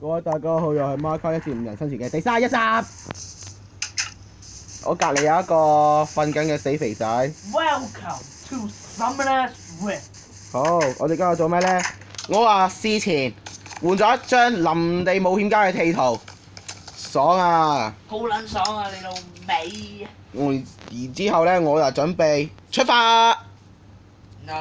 各位大家好，又係 Marco 1至5人生存嘅第31集。我隔離有一個瞓緊嘅死肥仔。Welcome to Summoner's Rift。好，我哋今日做咩呢？我話事前換咗一張林地冒險家嘅地圖，爽啊！好撚爽啊！你老味然之後呢，我又準備出發。 ！No。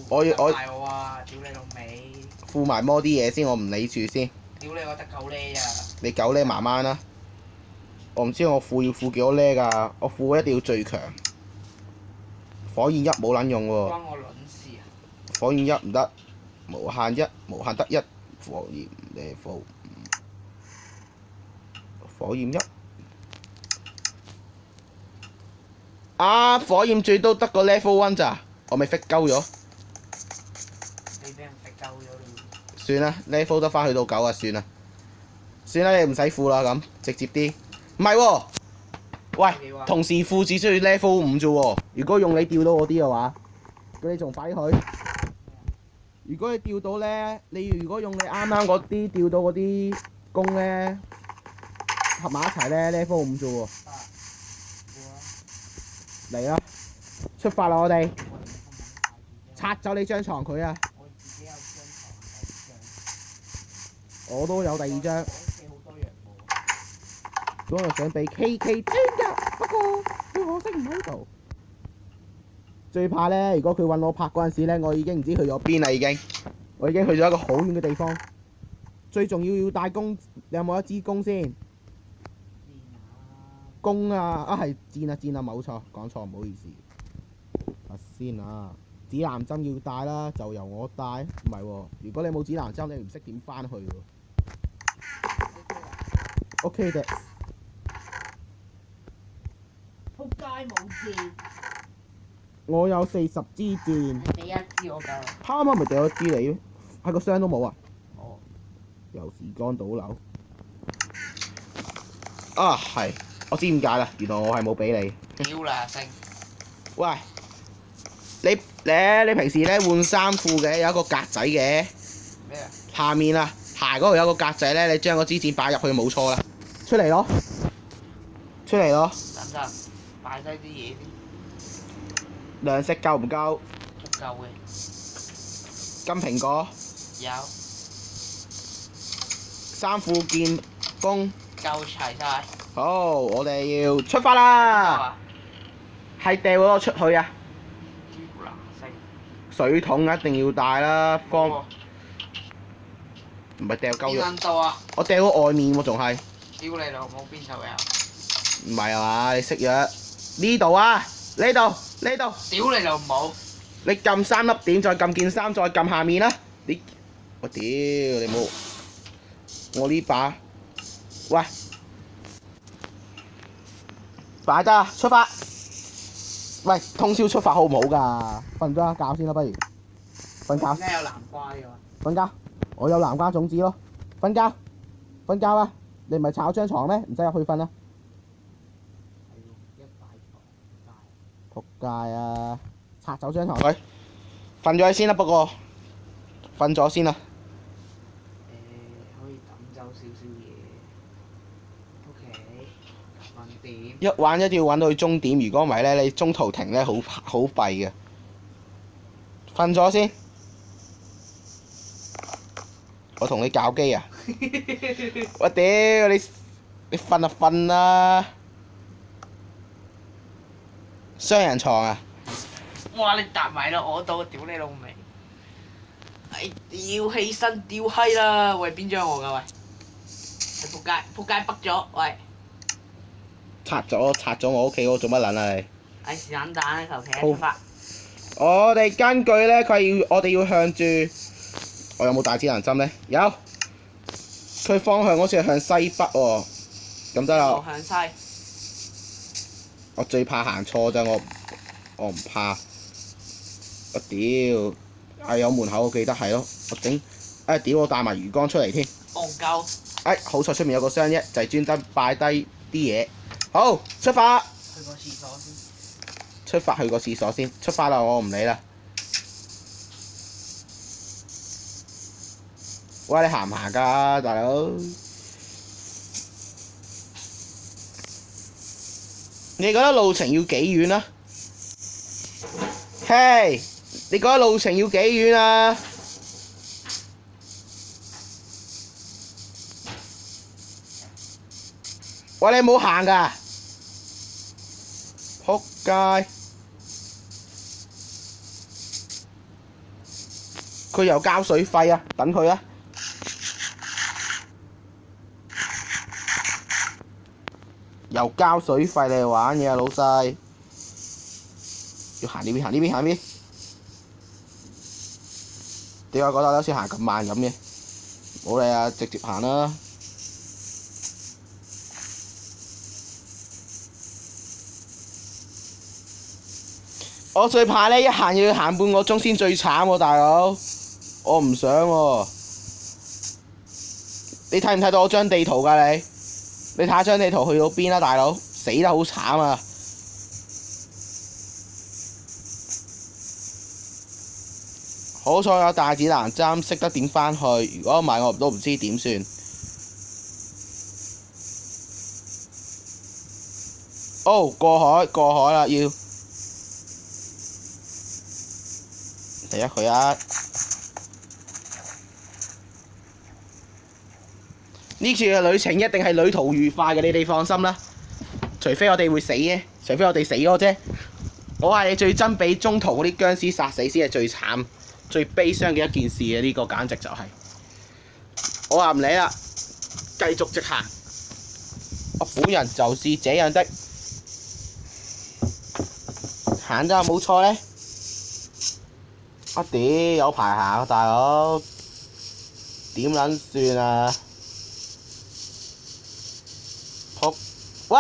我大我啊！屌你老味！附埋摩啲嘢先，我唔理住先。屌你我得9呢啊！你9呢慢慢啦。我唔知我附要附幾多呢㗎，我附一定要最強。火焰1冇撚用喎。關我撚事啊！火焰1唔得，無限1，無限得1。火焰level 5，火焰1。啊！火焰最多得個 level 1咋，我咪 fit 鳩咗。你俾人食鳩咗你。算啦 ，level 得翻去到9啊，算啦。算啦，你唔使附啦咁，直接啲。唔係喎，喂，同時附只需要 level 5啫喎。如果用你吊到嗰啲嘅話，咁你仲快佢。如果你吊到咧，你如果用你啱啱嗰啲吊到嗰啲弓咧，合埋一齊咧 level 5啫喎。嚟啦，出發啦我哋，拆走你張床佢啊！我自己有張床，我都有第二張。我屋企好多羊毛。嗰個想俾 KK 專㗎，不過佢可惜唔喺度。最怕咧，如果佢揾我拍嗰陣時咧，我已經唔知去咗邊啦已經。我已經去咗一個好遠嘅地方。最重要要帶弓，你有冇一支弓先？弓啊！係箭啊，冇錯，講錯，唔好意思。先啊，指南針要帶啦，就由我帶。唔係喎，如果你冇指南針，你唔識點翻去喎。OK 嘅。仆街冇箭。我有40支箭。俾一支我夠。啱啱咪掉咗支你，喺個箱都冇啊！哦。又時光倒流。啊，係，我知點解啦，原來我係冇俾你。屌啦星！喂，你平時咧換衫褲嘅有一個格仔嘅。咩啊？下面啊，鞋嗰度有個格仔咧，你將個支箭擺入去冇錯啦。出嚟咯！出嚟咯！等陣，擺低啲嘢先。糧食夠唔夠？足夠嘅。金蘋果。有。衫褲劍弓。夠齊晒。好，我哋要出發啦！係掉嗰個出去啊！屌啦星！水桶一定要帶啦，方唔係掉鳩邊咗。撚到啊？我掉咗外面喎，仲係。屌你老母邊度有？唔係啊嘛，你識約呢度啊？呢度。屌你老母！你撳3粒點，再撳件衫，再撳下面啦。我屌你冇！我呢把，喂，擺得啊！出發！喂，通宵出發好唔好㗎？瞓咗一覺先啦，不如瞓覺。咩有南瓜嘅喎？瞓覺，我有南瓜種子咯。瞓覺，瞓覺啊！你唔係炒張床咩？唔使入去瞓啦。仆街啊！拆走張床佢，瞓咗佢先啦。不過瞓咗先啦。可以抌走少少嘢。OK，問點？一玩一定要玩到去終點，如果唔係咧，你中途停咧好弊嘅。瞓咗先，我同你搞機啊！我屌你瞓就瞓啦，雙人床啊！哇！你搭埋落我度，屌你老味！哎，屌起身，屌閪啦！喂，邊張我㗎喂？你仆街，仆街北咗，喂！拆咗我屋企嗰個做乜撚啊你？哎，是但蛋，求其出發。我哋根據咧，我哋要向住，我有冇帶指南針咧？有。佢方向好似係向西北喎，咁得啦。我向西。我最怕行錯咋，我唔怕。我屌，係有門口，我記得係咯。我整，屌我帶埋魚缸出嚟添。戇鳩。好彩出面有個箱啫，就係專登擺低啲嘢。好，出發。去個廁所先。出發去個廁所先，出發啦！我唔理啦。喂，你行唔行㗎，大佬？你覺得路程要幾遠啊？嘿，你覺得路程要幾遠啊？喂，你冇行㗎？仆街！佢又交水費啊！等佢啊！又交水費你玩嘢啊，老細！要行呢邊，行呢邊，行呢邊。點解覺得好似行咁慢咁嘅？冇理啊，直接行啦！我最怕呢，一行要行半個鐘先最慘喎，大佬！我唔想喎。你睇唔睇到我張地圖㗎你？你睇下張地圖去到邊啦，大佬！死得好慘啊！好彩有大指南針，識得點返去。如果唔係，我都唔知點算。哦，過海啦，要第一佢啊！呢次嘅旅程一定係旅途愉快嘅，你哋放心啦。除非我哋會死啫，除非我哋死咗啫。我話你最憎俾中途嗰啲僵屍殺死先係最慘、最悲傷嘅一件事嘅，呢個簡直就係。我話唔理啦，繼續直行。我本人就是這樣的，行得有冇錯呢？我屌有排行啊，大佬，點撚算啊？喂！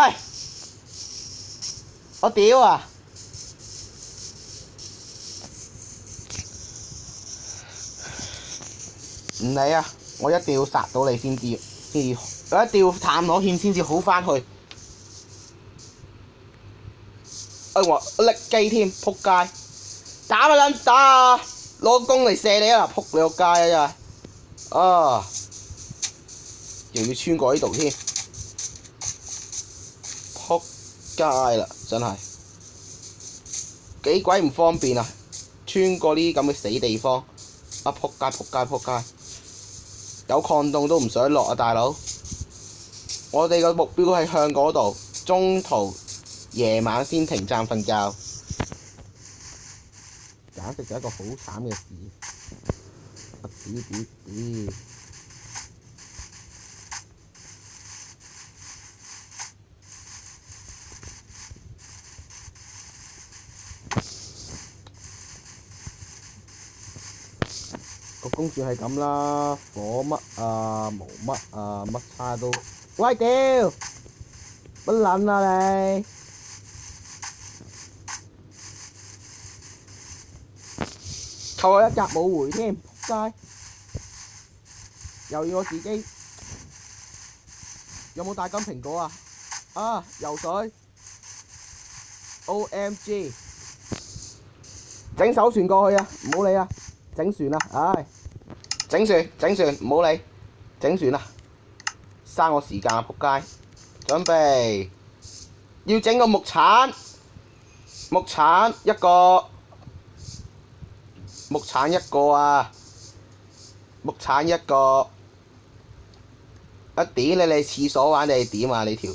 我屌啊！唔理啊！我一定要殺到你先至，我一定要探攞險先至好返去。我力機添，仆街！打咪撚打啊！攞弓嚟射你啊！仆你個街啊！真係啊！又要穿過呢度添。仆街啦，真係幾鬼唔方便啊！穿過呢啲咁嘅死地方，啊仆街仆街仆街！有礦洞都唔想落啊，大佬！我哋個目標係向嗰度，中途夜晚先停站瞓覺，簡直就係一個好慘嘅事。啊屌！個公主係咁啦，火乜啊，毛乜啊，乜叉都，喂屌，乜撚啊你？扣我一格冇回添，仆街！又要我自己，有冇帶金蘋果啊？啊，游水 ，OMG， 整艘船過去啊，唔好理啊！整船啊，唉，整船，唔好理，整船啊，嘥我時間啊，仆街！準備，要整個木鏟一個，木鏟一個啊，木鏟一個，點你嚟廁所玩定係點啊？你條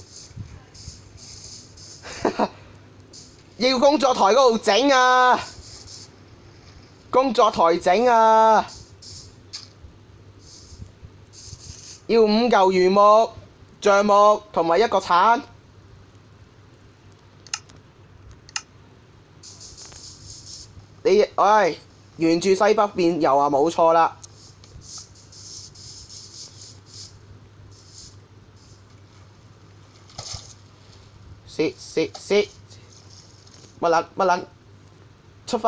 要工作台嗰度整啊！工作台整啊！要5嚿原木、橡木同埋一個鏟。你沿住西北邊游啊，冇錯啦。乜撚？出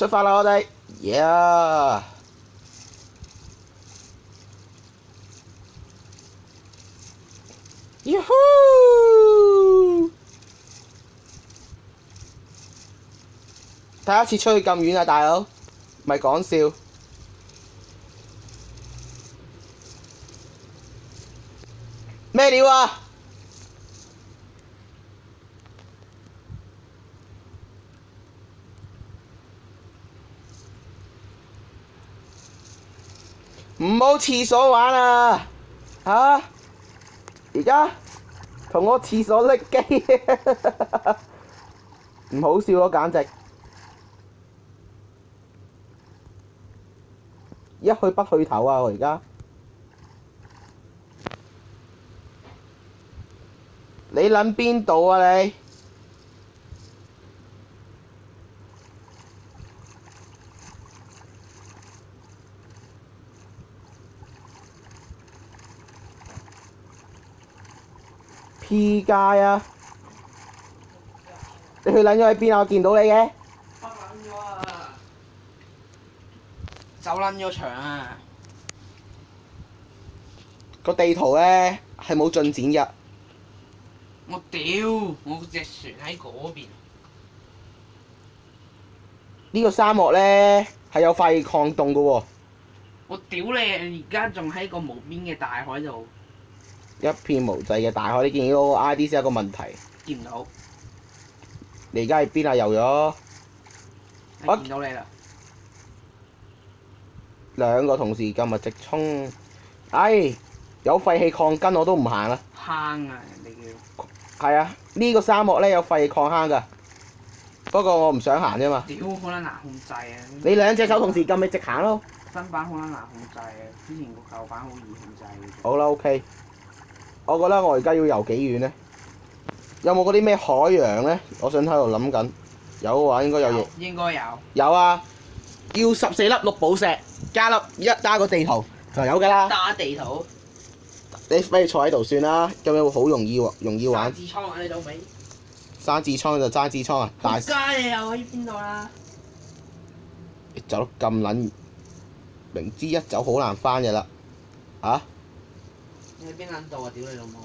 發啦我哋，yeah！喲呼！第一次出去咁遠啊，大佬，唔係講笑。咩料啊？唔好廁所玩啊！嚇！而家同我廁所拎機，唔好笑咯，簡直！一去不去頭啊！我而家，你諗邊度啊你？P 街啊！你去撚咗喺邊啊？我見到你嘅。北撚咗啊！走撚咗場啊！個地圖咧係冇進展嘅。我屌！我隻船喺嗰邊。呢個沙漠咧係有廢礦洞嘅喎。我屌你！而家仲喺個無邊嘅大海度，一片無際嘅大海，你見到我 ID 先有個問題。見唔到。你而家喺邊啊？遊咗我見到你啦。兩個同事今日直衝，唉，有廢氣礦根我都唔行啦。坑啊！人哋叫。係啊，呢個沙漠咧有廢氣礦坑㗎，不過我唔想行啫嘛。屌，好撚難控制啊！你兩隻手同時撳咪直行咯。新版好撚難控制啊！之前個舊版好易控制嘅。好啦 ，OK。我覺得我而家要游幾遠呢？有冇嗰啲咩海洋呢？我想喺度諗緊。有嘅話應該有嘢。應該有。有啊，要14粒綠寶石，加個地圖就有㗎啦。打地圖。你不如坐喺度算啦，咁樣會好容易玩。生痔瘡啊！你老味。生痔瘡就生痔瘡啊！仆街你又喺邊度啦？你走得咁撚，明知一走好難翻嘅啦，嚇！你喺邊撚度啊？屌你老母！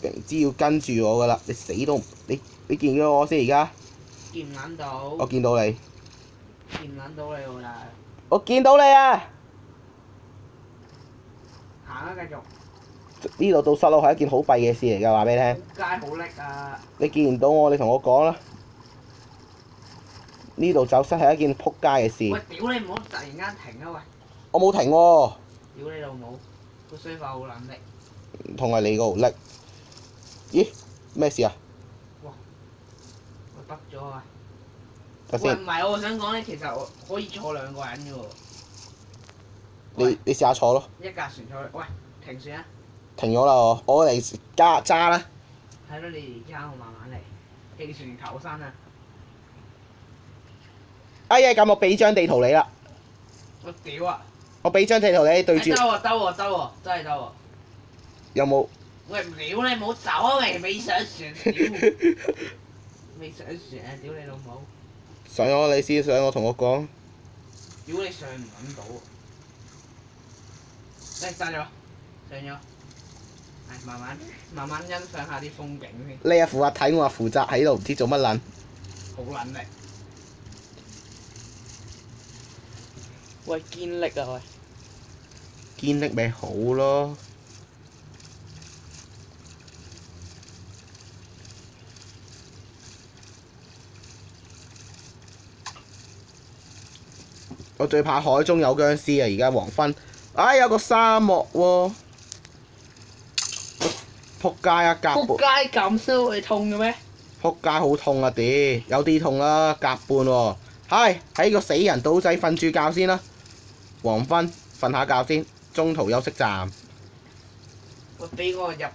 明知要跟住我噶啦，你死都你見咗我先而家。見唔撚到。我見到你。見唔撚到你喎，但係。我見到你啊！行啊！繼續。呢度到失路係一件好弊嘅事嚟㗎，話俾你聽。仆街好叻啊！你見唔到我，你同我講啦。呢度走失係一件仆街嘅事。喂，屌你唔好突然間停啊！喂。我冇停喎。屌你老母！個衰法好撚力。唔同係你嗰度叻。咦？咩事啊？哇！我得咗啊！喂，等先唔。係我想講咧，其實我可以坐兩個人嘅喎。你試下坐咯。一架船坐去，喂，停船啊！停咗啦我嚟揸啦。係咯，你而家我慢慢嚟，棄船求生啊！哎呀，咁我俾張地圖你啦。我屌啊！我俾張地圖你對住。得喎，得喎，得喎，真係得喎！有冇？喂，屌你唔好走啊！未上船，屌！未上船啊！屌你老母！上咗你先上，我同我講。屌你上唔撚到！嚟上咗，上咗。係慢慢欣賞下啲風景先。你係負責睇，我係負責喺度唔知做乜撚。好撚力！喂，堅力啊喂！堅力咪好咯。我最怕海中有僵屍啊！而家黃昏，唉，有個沙漠喎。仆街啊！夾仆街咁都會痛嘅咩？仆街好痛啊！屌，有啲痛啦，夾半喎。係喺個死人島仔瞓住覺先啦。黃昏瞓下覺先，中途休息站。喂，俾我入上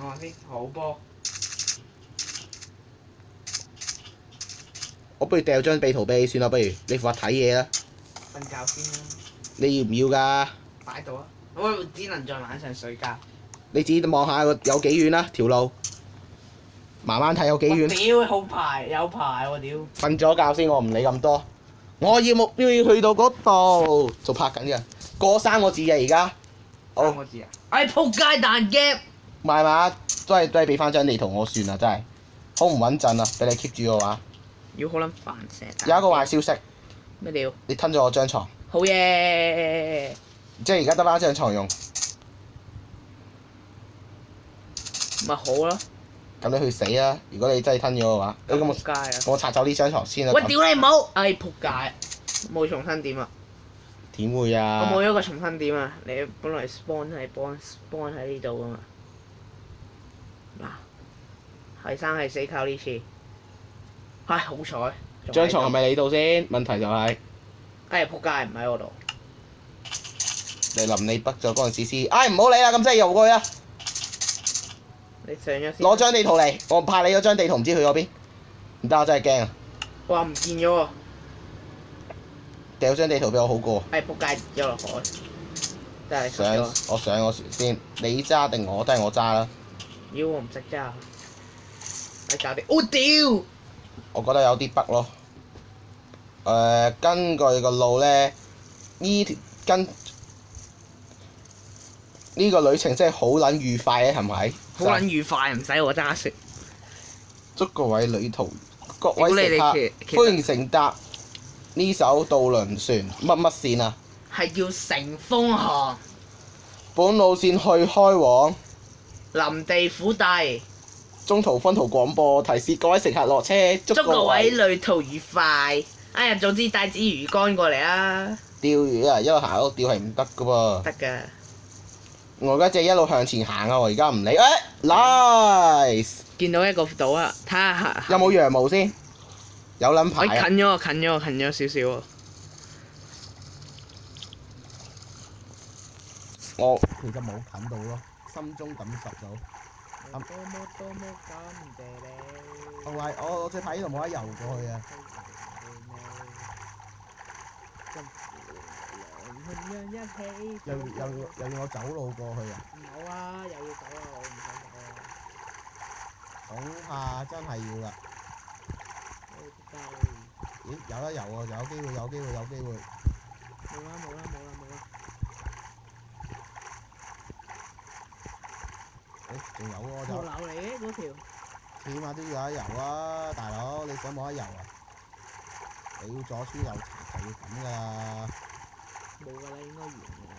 岸先，好波。我不如掉張地圖俾你算啦，不如你負責睇嘢啦。瞓覺先啦。你要唔要㗎？擺度啊！我只能在晚上睡覺。你自己望下有幾遠啦條路，慢慢睇有幾遠。屌，好排有排喎屌！瞓咗覺先，我唔理咁多。我要目標要去到嗰度，做拍緊嘅。過3個字嘅而家。好。3個字啊！哎，仆街彈夾！唔係嘛，都係俾翻張地圖我算啦，真係好唔穩陣啊！俾你 keep 住嘅話。要好撚煩成。有一個壞消息。咩料？你吞咗我張床。好嘢！即係而家得翻張床用。咪好咯。咁你去死啦！如果你真係吞咗嘅話，咁仆街啊！我拆走呢張床先啦。喂，屌你冇！唉，仆街！冇重新點啊！點會啊？我冇咗個重新點啊！你本來 spawn 喺呢度噶嘛？嗱，係生係死靠呢次。唉，好彩！張床係咪你度先？問題就係，哎呀，仆街唔喺我度。你臨你北咗嗰陣時先，唉唔好理啦，咁真係游過去啦。你上咗先。攞張地圖嚟，我派你嗰張地圖唔知去咗邊。唔得，我真係驚啊！哇，唔見咗喎！掉張地圖俾我好過。哎，仆街跌咗落海，真係上我上個船先，你揸定我都係我揸啦。妖，我唔識揸。哎，搞掂！我屌！我覺得有啲北咯。根據個路咧，呢個旅程真係好撚愉快嘅，係咪？好撚愉快，唔使我揸船。祝各位旅途、各位乘客其實歡迎乘搭呢艘渡輪船乜乜線啊！係叫乘風航，本路線去開往林地虎地，中途分途廣播提示各位乘客落車，祝祝各位位旅途愉快。哎呀，早知帶支魚竿過嚟啊！釣魚啊！一路行一路釣係唔得噶噃。得㗎。我而家只係一路向前行啊！我而家唔理。nice！見到一個島啊，睇下有冇羊毛先？有撚喂，牌啊！近咗少少喎。我其實冇近到咯，心中感受到。我最怕呢度冇得游過去啊！又要我走路過去啊！唔好啊，又要走啊，我唔想走啊。恐怕真係要啦。咦？有得游喎，有機會。冇啦。誒，仲有喎，河流嚟嘅嗰條。起碼都要有得游啊，大佬！你想冇得游啊？你要左穿右插就要咁噶啦。冇㗎啦，應該完㗎啦。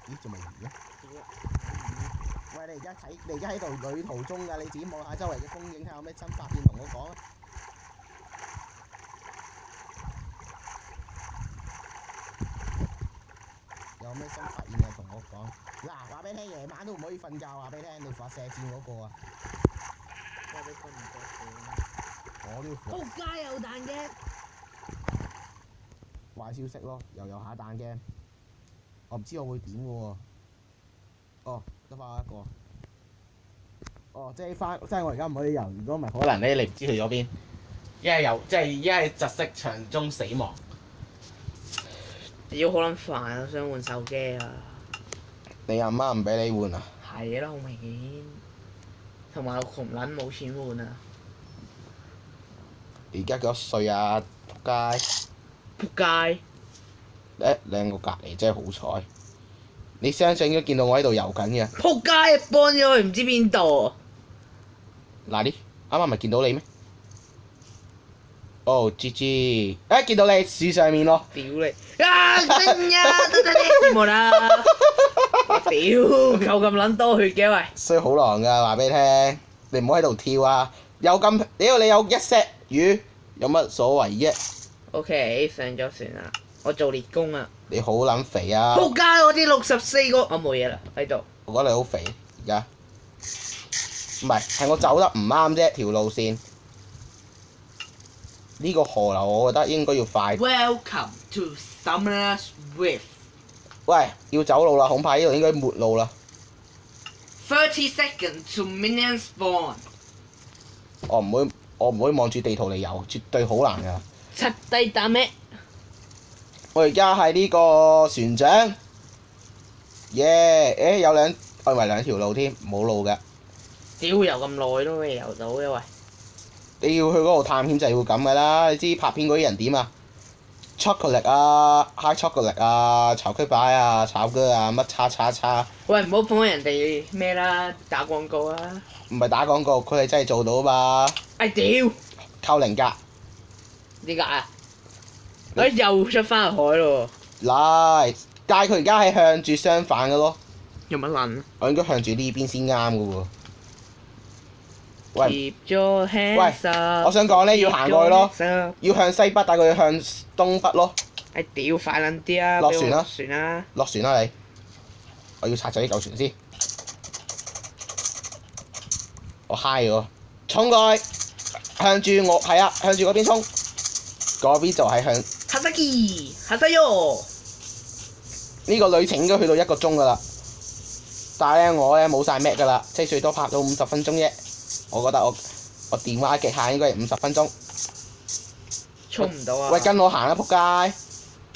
咦？仲未完嘅？喂，你而家喺度旅途中㗎，你自己望下周圍嘅風景，睇下有咩新發現同我講啊！有咩新發現就同我講。嗱，話俾你聽，夜晚都唔可以瞓覺，話俾你聽，你發射箭嗰個啊！我都瞓唔着我都要嘅。仆街有彈嘅。壞消息咯，又有下彈 game。我唔知我會點嘅喎。哦，得翻一個。哦，即係我而家唔可以游，如果唔係可能咧，你唔知去咗邊。一係游，即係一係窒息場中死亡。妖好撚煩啊！想換手機啊。你阿媽唔俾你換啊？係啦，好明顯。同埋我窮撚冇錢換啊！而家幾多歲啊？仆街！仆街！兩個隔離真係好彩。你相信應該見到我喺度游緊嘅。仆街！搬咗去唔知邊度。嗱啲，啱啱咪見到你咩？哦，GG！見到你喺樹上面咯。屌你！啊！真呀！冇啦！我屌，夠咁撚多血嘅喂！衰好狼㗎，話俾你聽，你唔好喺度跳啊！有咁，屌你有一 set 魚，有乜所謂啫 ？OK， 上咗船啦，我做烈工啊！你好撚肥啊！仆街！我啲64個，我冇嘢啦喺度。我覺得你好肥而家，唔係我走得唔啱啫條路線。呢個河流我覺得應該要快。Welcome to Summer's Rift。喂，要走路啦，恐怕呢度應該沒路啦。30 seconds to minion spawn。我唔會望住地圖嚟游，絕對好難㗎。柒低打咩？我而家係呢個船長。耶！有兩條路添，冇路㗎。屌游咁耐都未游到嘅喂！你要去嗰度探險就係要咁㗎啦，你知拍片嗰啲人點啊？chocolate 啊 ，high chocolate 啊，炒區擺啊，炒哥啊，乜叉。喂，唔好捧人哋咩啦，打廣告啊！唔係打廣告，佢哋真係做到嘛？哎屌！扣零格。點解啊？哎又出翻去海咯嗱，但係佢而家係向住相反嘅咯。有乜撚？我應該向住呢邊先啱嘅喎。喂 Keep your hands up 我想講咧要行過去咯 keep your hands up 要向西北，但佢要向東北咯。哎屌快撚啲啊！落船啦俾我落船啦！落船啦你，我要拆走呢嚿船先。我嗨咗，衝過去，向住我係啊，向住嗰邊衝，嗰邊就係向哈薩基，哈薩喲！呢個旅程應該去到1個鐘噶啦。但係咧我咧冇晒 Mac 噶啦，即係最多拍到50分鐘啫。我覺得我電話極限應該係50分鐘。衝唔到啊！喂，跟我行啦，仆街！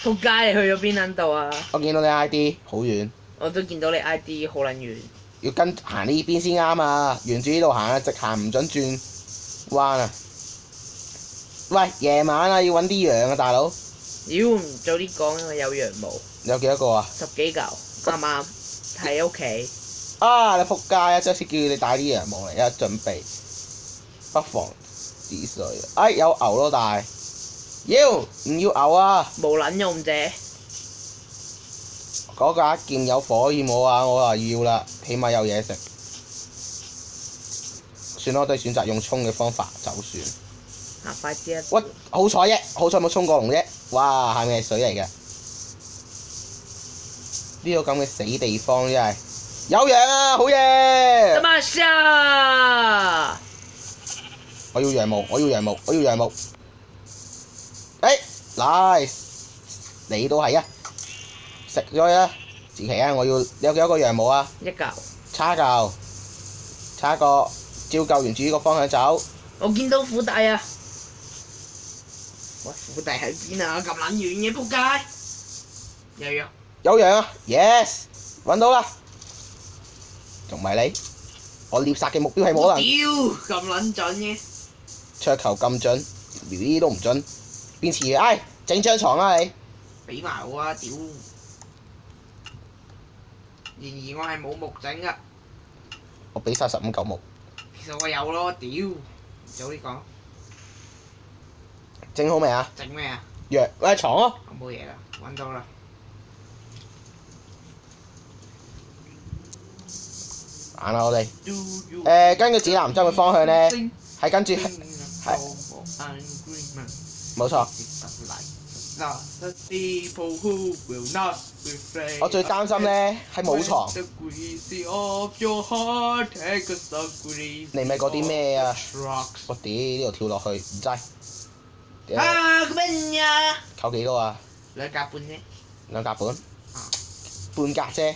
仆街，你去咗邊撚度啊？我見到你 ID 好遠，我都見到你 ID 好撚遠。要跟行呢邊先啱啊！沿住呢度行啊，直行唔準轉彎啊！喂，夜晚啊，要揾啲羊啊，大佬！妖唔早啲講，因為有羊毛，有幾多個啊？ 10幾嚿，啱啱喺屋企。啊！你仆街啊！即係叫你帶啲羊毛嚟啊，準備不妨止水。哎，有牛咯，但係妖唔要牛啊！冇撚用啫。嗰架劍有火焰我啊，我話要啦，起碼有嘢食。算啦，我都係選擇用衝嘅方法走算。行快啲啊！喂，好彩啫，好彩冇衝過龍啫。哇，下面係水嚟嘅。呢個咁嘅死地方真係有羊啊，好嘢！得嘛下！我要羊毛，我要羊毛，我要羊毛。nice， 你都係啊！食咗啊！自奇啊！我要你有幾多個羊毛啊？一嚿。差嚿，差一個，照舊沿住呢個方向走。我見到虎弟啊！喂，虎弟喺邊啊？咁撚遠嘅仆街！有羊。有羊啊 ！Yes， 揾到啦！仲唔係你？我獵殺嘅目標係冇可能。屌，咁撚準嘅！桌球咁準，連呢啲都唔準，邊似嘅？唉，整張床啦你！俾埋我啊！屌！然而我係冇木整噶，我俾晒15嚿木。其實我有咯，屌！早啲講，整好未啊？整咩啊？藥，喂床咯。我冇嘢啦，揾到啦。玩啦我哋。根據指南針嘅方向咧，係跟住係冇錯。我最擔心咧係冇床。你咪嗰啲咩啊？我屌呢度跳落去唔制。啊！個咩呀？扣幾多啊2格半啫。 2格半？半格啫。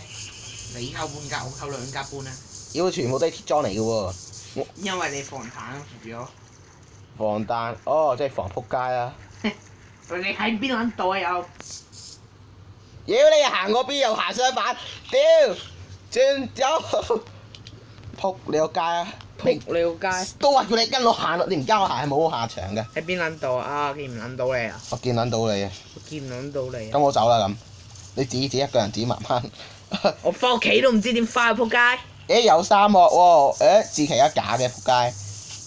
你扣半格，我扣2格半啊！妖，全部都係鐵裝嚟嘅喎。因為你防彈扶咗。防彈，哦，即係防撲街啦。喂，你喺邊撚度啊？又？妖，你行嗰邊又行相反，屌！轉走，撲你個街啊！撲你個街！都話叫你跟我行咯，你唔跟我行係冇下場嘅。喺邊撚度啊？見唔撚到你啊？我見撚到你啊！我見唔撚到你啊！咁我走啦咁，你自己一個人自己慢慢。我翻屋企都唔知點翻去撲街。有沙漠喎，自其一假嘅撲街，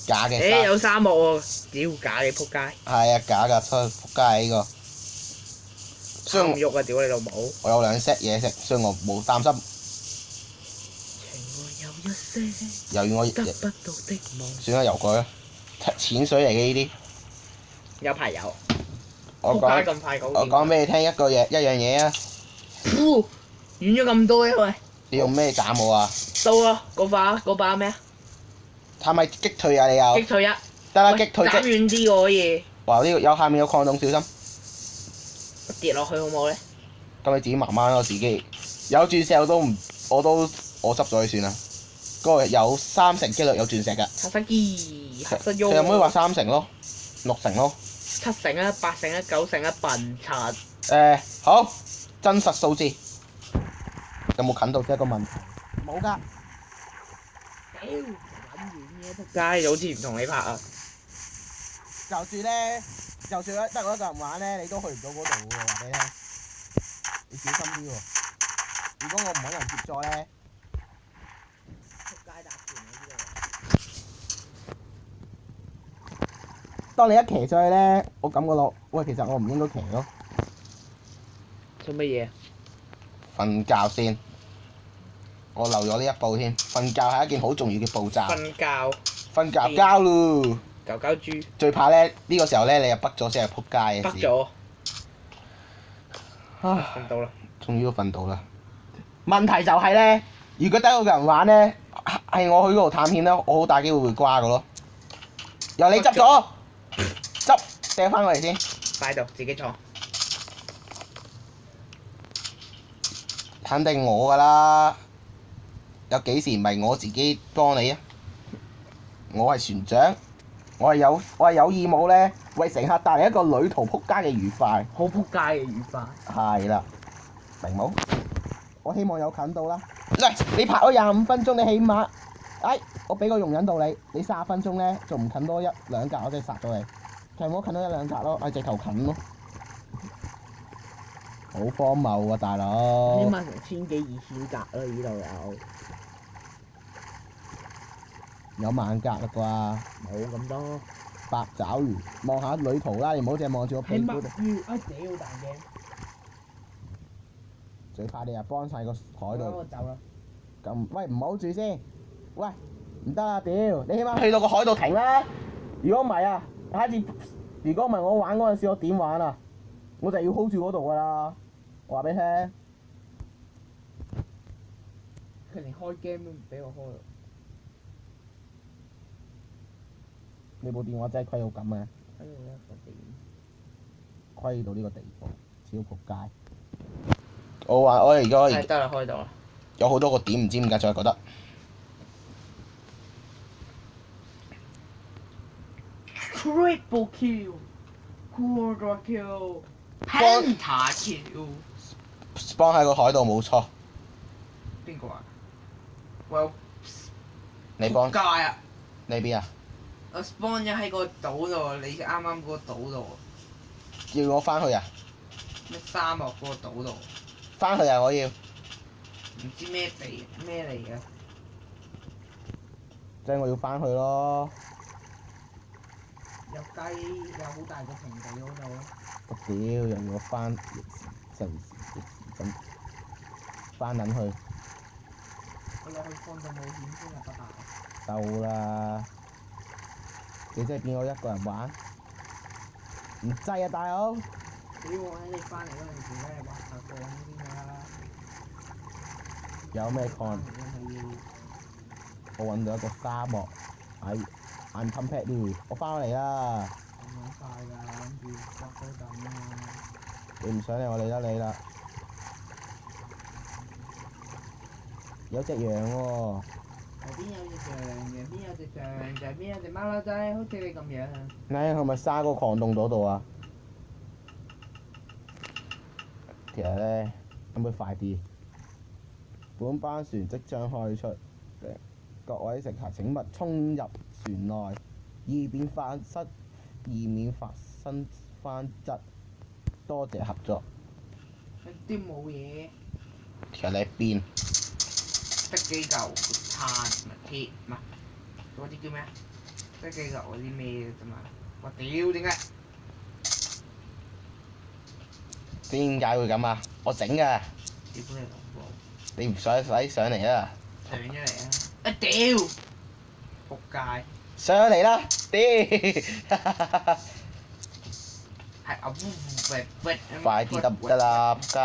假嘅。有沙漠喎，屌假嘅撲街。係啊，假㗎，所以撲街呢個。所以唔喐啊！屌你老母！我有2 set 嘢食，所以我冇擔心。情愛有一些由於我得不到的夢。算啦，游過啦，淺水嚟嘅呢啲。有排有。我撲街咁快講。我講俾你聽一樣嘢啊！噗！遠咗咁多嘅喂。你用咩斬我啊？到啊！嗰把咩啊？係咪擊退啊？你又擊退一。得啦，擊退斬遠啲喎可以。哇！呢個有下面有礦洞，小心。跌落去好冇咧？咁你自己慢慢咯，自己有鑽石我執咗佢算啦。嗰個有3成機率有鑽石㗎。黑色機，黑色佢有冇話3成咯，6成咯。 7成啊，8成啊，9成啊，笨柒。好，真實數字有冇近到先一個問題？冇㗎。屌，撚遠嘅仆街，好似唔同你拍啊！就算咧，就算得我一個人玩咧，你都去唔到嗰度喎，話俾你聽。你小心啲喎。如果我唔揾人協助咧，仆街打拳啊！呢當你一騎上去咧，我感覺落，喂，其實我唔應該騎咯。做乜嘢？瞓覺先。我漏咗呢一步添。瞓覺係一件好重要嘅步驟。瞓覺。瞓覺覺咯。狗狗豬最怕咧呢個時候咧，你又北咗先係撲街嘅事。北咗，唉，瞓到啦。終於都瞓到啦。問題就係咧，如果得一個人玩咧，係我去嗰度探險咧，我好大機會會瓜嘅咯。由你執咗，執掟翻過嚟先。擺度自己坐。肯定我㗎啦，有幾時唔係我自己幫你啊？我係船長，我係有義務咧，為乘客帶嚟一個旅途撲街嘅愉快。好撲街嘅愉快。係啦，明冇？我希望有近到啦。嚟，你拍咗25分鐘，你起碼，我俾個容忍度你，你30分鐘咧，仲唔近多1、2格，我真係殺咗你。其實我近多1、2格咯，我直頭近咯。好荒謬啊，大佬！起碼成1000幾2000格啦，呢度有萬格啦啩？冇咁多。八爪魚，望下旅途啦，你唔好淨係望住個屁股度。啊屌大鏡！最怕你又幫晒個海我度。走啦。咁，喂唔好住先。喂，唔得啊！屌，你起碼去到個海度停啦。如果唔係啊，下一次如果唔係我玩嗰陣時，我點玩啊？我就要 hold 住嗰度㗎啦。我話俾你聽。佢連開 game 都唔俾我開。你部電話真係虧到咁啊！喺度一個點。虧到呢個地步，超仆街。我話我而家係得啦，開到啦。有好多個點，唔知點解仲係覺得。Triple kill，Quadra kill，Penta kill。幫喺個海度冇錯。邊個啊？喂，你幫仆街啊！你邊啊？我 spawn 咗喺個島度，你啱啱嗰個島度，要我翻去啊？咩沙漠嗰個島度，翻去啊！我要。唔知咩地咩嚟嘅。即係我要翻去咯。有雞，有好大個平地嗰度。我屌，又要我翻逆時針翻撚去。我哋去荒島冒險先啊，不大。夠啦！你真係變我一個人玩？唔制啊，大佬！屌我喺你翻嚟嗰陣時咧，挖下礦先啦。有咩礦？我揾到一個沙漠，I'm compared to， 我翻嚟啦！咁樣快㗎，諗住挖高等啊！你唔想理我理得你啦。有隻羊喎。邊有隻象嘅？邊有隻象？就係邊有隻馬騮仔，好似你咁樣。你係咪沙個礦洞嗰度啊？其實咧，可唔可以快啲？本班船即將開出，各位乘客請勿衝入船內，以免發生翻側。多謝合作。一啲冇嘢。其實你喺邊？得幾嚿炭唔係鐵唔係嗰啲叫咩啊？得幾嚿嗰啲咩嘅啫嘛？我屌點解？點解會咁啊？我整㗎。屌你老母！你唔使上嚟啊！上咗嚟啊！啊屌！仆街！上嚟啦！屌！係啊！快啲得唔得啦？仆街！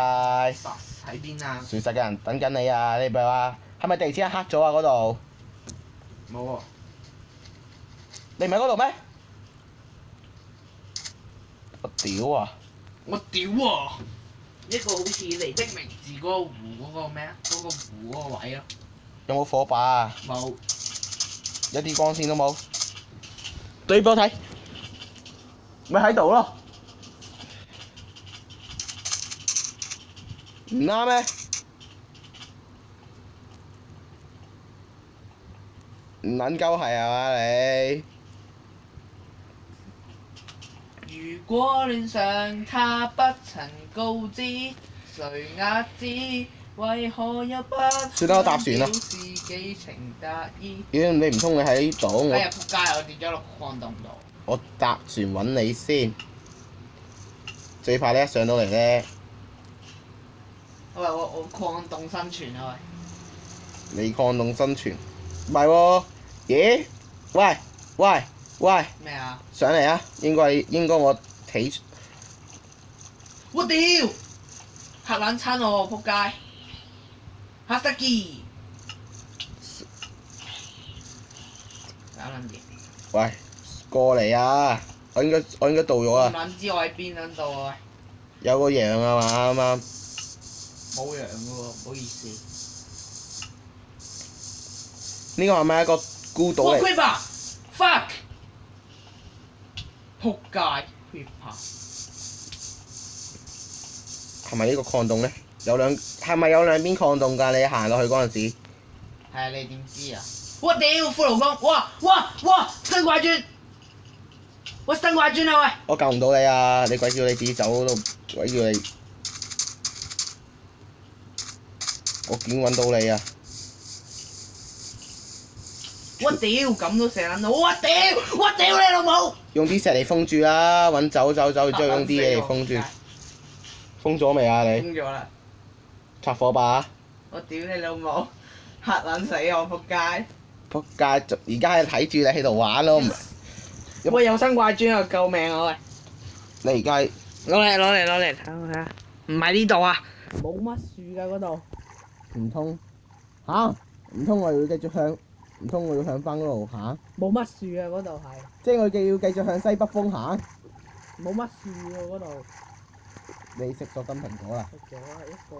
實喺邊啊？船實嘅人等緊你啊！你咪話係咪地址黑咗啊？嗰度冇喎！你唔喺嗰度咩？我屌啊！我屌啊！一個好似你的名字嗰個湖嗰個咩啊？嗰個湖嗰個位咯。有冇火把啊？冇。一啲光線都冇。對俾我睇，咪喺度咯。唔啱咩？唔撚鳩係啊嘛你？如果戀上他不曾告知，誰壓知？為何又不算啦我搭船啦表示寄情達意？屌你唔通你喺度？哎呀仆街！我跌咗落礦洞度。我搭船揾你先。最怕你一上到嚟咧，喂，我礦洞生存啊喂！你礦洞生存，唔係喎，咦？喂喂喂，咩啊？上嚟啊！應該我睇我屌！嚇撚親我仆街！哈薩基！搞撚嘢！喂過嚟啊！我應該到咗唔啊！撚知我喺邊撚度啊？有個羊啊嘛啱啱。冇羊嘅喎，唔好意思。呢個係咪一個孤島哇嚟？ ！Creeper！Fuck！仆街 Creeper！係咪呢個礦洞咧？係咪有兩邊礦洞㗎？你行落去嗰陣時，係啊，你點知啊？我屌骷髏公！哇！生怪磚！我生怪磚啊喂！我救唔到你啊！你鬼叫你自己走都鬼叫你，我點揾到你啊？我屌咁都射撚到！我屌你老母！用啲石嚟封住啦，揾走，然之後用啲嘢嚟封住。封咗未啊你？封咗啦！拆火把！我屌你老母！嚇撚死我仆街！仆街！而家係睇住你喺度玩咯，唔係喂有生怪磚啊！救命啊喂！你而家係攞嚟睇下！唔係呢度啊！冇乜樹㗎嗰度。唔通嚇？唔通我要繼續向？唔通我要向翻嗰度行？冇乜樹啊嗰度係。即係我哋要繼續向西北風行？冇乜樹喎嗰度。你食咗金蘋果啦？食咗一個。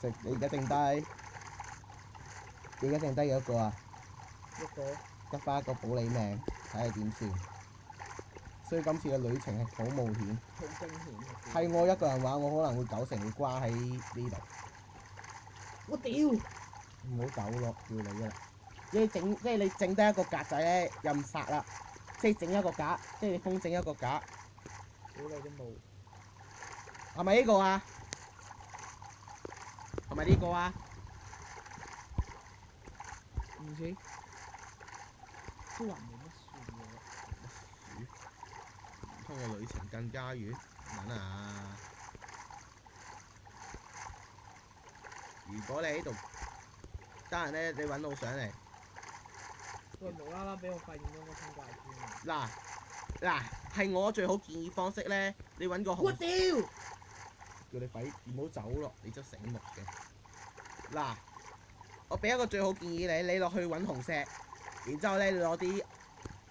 食你而家剩低，你而家剩低幾多個啊？一個。得翻一個保你命，睇下點算。所以今次嘅旅程係好冒險。好驚險。係我一個人玩，我可能會9成會瓜喺呢度。我屌！唔好走咯，叫你㗎啦。即係你整低一個格仔咧，任殺啦。即係整一個格，即係你封整一個格。屌你都冇。係咪呢個啊？係咪呢個啊？唔知。都話冇乜樹喎。唔通個旅程更加遠？撚啊！如果你喺度得閒咧，你揾我上嚟。喂，無啦啦俾我發現咗個生怪磚啊！嗱，係我最好建議方式咧，你揾個紅。我屌！叫你快唔好走咯，你真醒目嘅。嗱，我俾一個最好建議你落去揾紅石，然之後咧你攞啲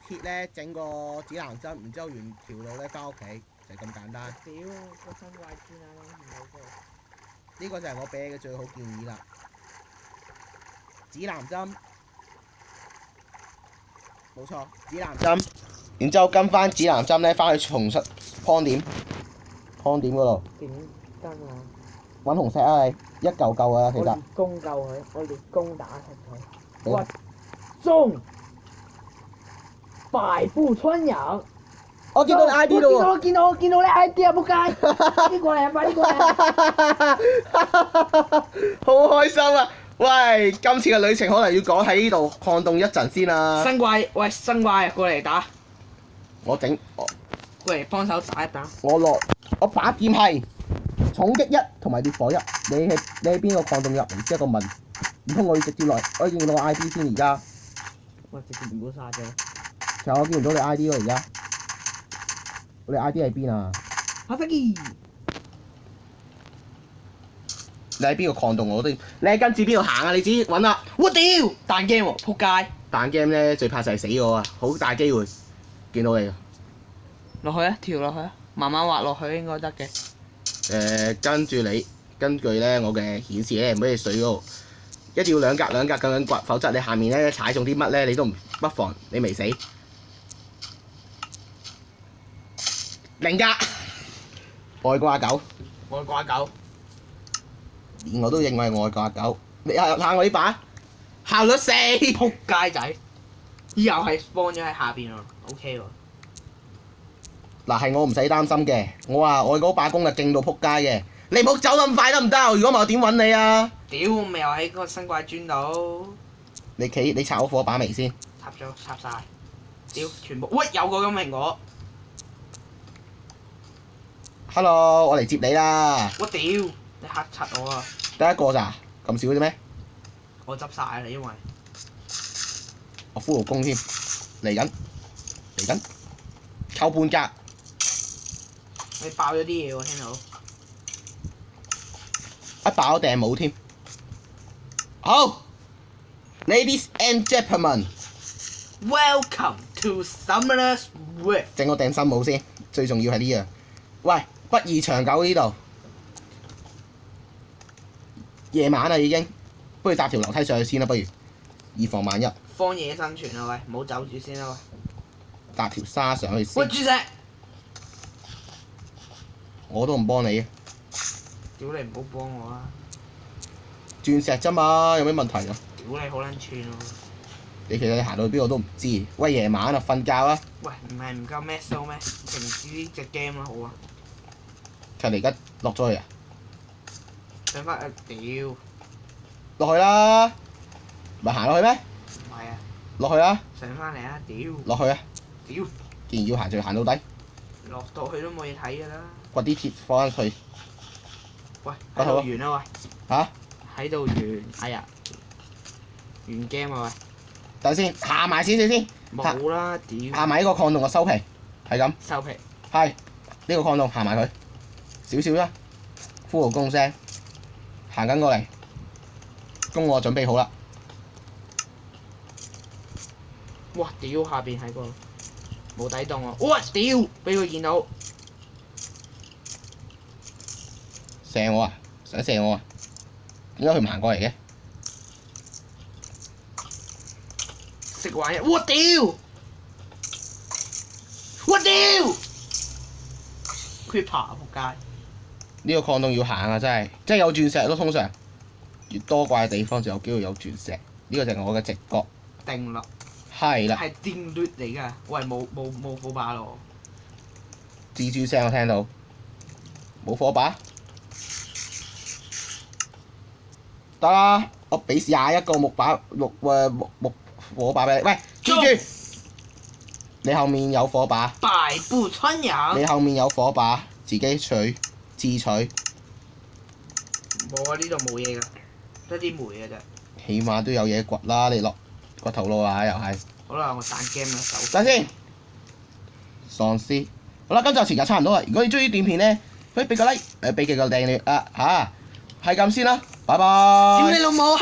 鐵咧整個指南針，然之後沿條路咧翻屋企，就係咁簡單。屌個生怪磚啊！啱見到個。呢個就係我俾你嘅最好建議啦。指南針，冇錯，指南針。然之後跟翻指南針咧，翻去重新康點嗰度點跟啊？揾紅石啊！你一嚿嚿啊，其實。我列弓救佢，我列弓打實佢。好喂，中！百步穿楊。我見到你 I D 咯喎！我見到你 I D 啊！仆街！呢個嚟啊！快啲過嚟啊！好開心啊！喂，今次嘅旅程可能要講喺呢度礦洞一陣先啊！生怪，喂，生怪過嚟打，我過嚟幫手打一打。我把劍係重擊1同埋烈火1。你喺邊個礦洞入嚟先一個問？唔通我要直接來？我見到我 I D 先而家。喂，直接唔好殺咗。其實我見唔到你 I D 喎而家。你 I D 喺邊啊？哈薩基。你喺邊個礦洞我都？你喺跟住邊度行啊？你自己揾啊！我屌！彈 game 喎，仆街！彈 game 咧最怕就係死我啊！好大機會見到你。落去啊，跳落去啊，慢慢滑落去應該得嘅。根據咧我嘅顯示咧，唔可以水嗰度，一定要兩格咁樣掘，否則你下面咧踩中啲乜咧，你都不妨你未死。0格，外掛狗，外掛狗。連我都認為外掛狗。你下我呢把效率4，仆街仔，又係 spawn 咗喺下邊喎，OK 喎。嗱係我唔使擔心嘅，我嗰把弓就勁到仆街嘅，你唔好走咁快得唔得？如果唔係我點揾你啊？屌，咪又喺嗰個生怪磚度。你拆好火把未先？插晒。屌，全部。喂，有個金蘋果。Hello，我嚟接你啦。我屌，你嚇柒我啊！得一個咋？咁少嘅啫咩？我執晒啦，因為。我骷髏弓添。嚟緊，嚟緊，扣半格，你爆咗啲嘢喎，聽到。一爆定冇添。好 ，Ladies and gentlemen， Welcome to Summoner's Rift。整個掟心帽先，最重要係呢樣。喂，不宜長久呢度。夜晚啦已經，不如搭條樓梯上去先啦，不如以防萬一。荒野生存啊喂，唔好走住先啦喂。搭條沙上去先。喂，豬石！我都唔幫你啊！屌你唔好幫我啦！鑽石啫嘛，有咩問題啊？屌你好撚串喎！其實你行到去邊我都唔知。喂，夜晚啊，瞓覺啦。喂，唔係唔夠 max 數咩？停止呢隻 game 啦，好啊！佢哋而家落咗去啊！上翻屌！落去啦，咪行落去咩？唔係啊，落去啊！上翻嚟啊！屌！落去啊！屌！既然要行就要行到底，落到去都冇嘢睇㗎啦！掘啲鐵放翻去。喂，喺度完啦喂！嚇！喺度完，哎呀，完 game 啊喂！等先，行埋少少先。冇啦，屌！行埋呢個礦洞個收皮，係咁。收皮。係呢個礦洞行埋佢，少少啦。呼號公聲，行緊過嚟，弓我準備好啦。哇！屌，下邊喺個冇底洞喎！哇！屌，俾佢見到。射我啊！想射我啊！點解佢唔行過嚟嘅？識玩嘢！我屌！我屌 ！Creeper 啊！仆街！呢個礦洞要行啊！真係，即係有鑽石咯。通常越多怪嘅地方就有機會有鑽石。呢個就係我嘅直覺。定律係啦。係定律嚟㗎。喂，冇火把咯！蜘蛛聲我聽到，冇火把。得啦，我俾21個木火把俾你。喂，蜘蛛，你後面有火把。百步穿楊。你後面有火把，自己取自取。冇啊！呢度冇嘢㗎，得啲煤㗎啫。起碼都有嘢掘啦，你落個頭路啊，又係。好啦，我彈 game 啦，手。等先，喪屍。好啦，今集時間差唔多啦。如果你中意短片咧，可以俾個 like，俾幾個訂閱啊嚇，係咁先啦，拜拜。屌你老母！